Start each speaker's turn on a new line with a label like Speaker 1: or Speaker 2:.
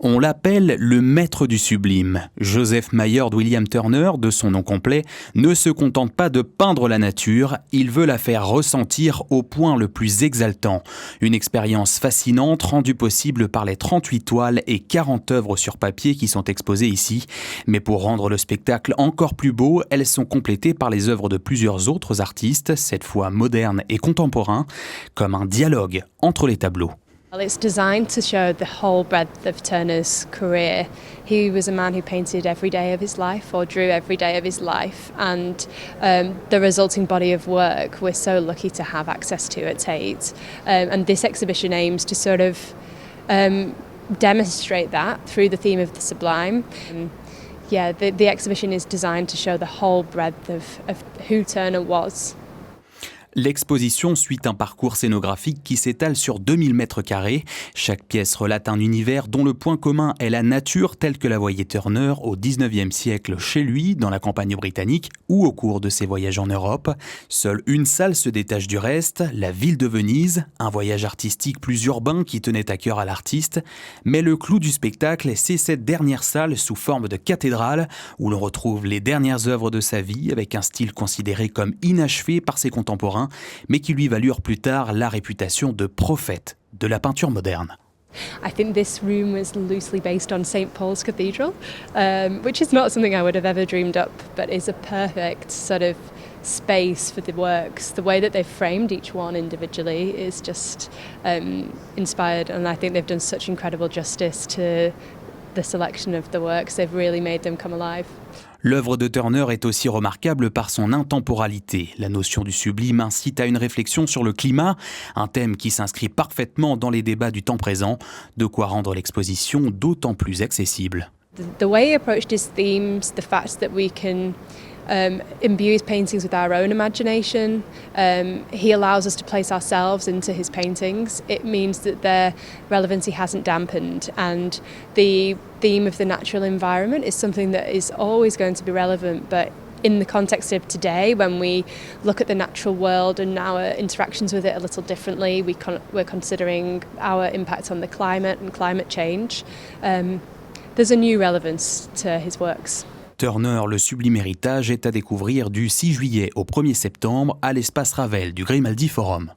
Speaker 1: On l'appelle le maître du sublime. Joseph Maillard William Turner, de son nom complet, ne se contente pas de peindre la nature, il veut la faire ressentir au point le plus exaltant. Une expérience fascinante rendue possible par les 38 toiles et 40 œuvres sur papier qui sont exposées ici. Mais pour rendre le spectacle encore plus beau, elles sont complétées par les œuvres de plusieurs autres artistes, cette fois modernes et contemporains, comme un dialogue entre les tableaux.
Speaker 2: Well, it's designed to show the whole breadth of Turner's career. He was a man who painted every day of his life or drew every day of his life, and the resulting body of work we're so lucky to have access to at Tate. And this exhibition aims to sort of demonstrate that through the theme of the sublime. The exhibition is designed to show the whole breadth of who Turner was.
Speaker 1: L'exposition suit un parcours scénographique qui s'étale sur 2000 mètres carrés. Chaque pièce relate un univers dont le point commun est la nature telle que la voyait Turner au XIXe siècle chez lui, dans la campagne britannique ou au cours de ses voyages en Europe. Seule une salle se détache du reste, la ville de Venise, un voyage artistique plus urbain qui tenait à cœur à l'artiste. Mais le clou du spectacle, c'est cette dernière salle sous forme de cathédrale où l'on retrouve les dernières œuvres de sa vie avec un style considéré comme inachevé par ses contemporains, mais qui lui valurent plus tard la réputation de prophète de la peinture moderne.
Speaker 2: I think this room was loosely based on St. Paul's Cathedral, which is not something I would have ever dreamed up, but is a perfect sort of space for the works. The way that they've framed each one individually is just inspired, and I think they've done such incredible justice to the selection of the works. They've really made them come alive.
Speaker 1: L'œuvre de Turner est aussi remarquable par son intemporalité. La notion du sublime incite à une réflexion sur le climat, un thème qui s'inscrit parfaitement dans les débats du temps présent, de quoi rendre l'exposition d'autant plus accessible.
Speaker 2: The way he approached his themes, the fact that we can imbue his paintings with our own imagination. He allows us to place ourselves into his paintings. It means that their relevancy hasn't dampened, and the theme of the natural environment is something that is always going to be relevant, but in the context of today, when we look at the natural world and our interactions with it a little differently, we're considering our impact on the climate and climate change. There's a new relevance to his works.
Speaker 1: Turner, le sublime héritage, est à découvrir du 6 juillet au 1er septembre à l'espace Ravel du Grimaldi Forum.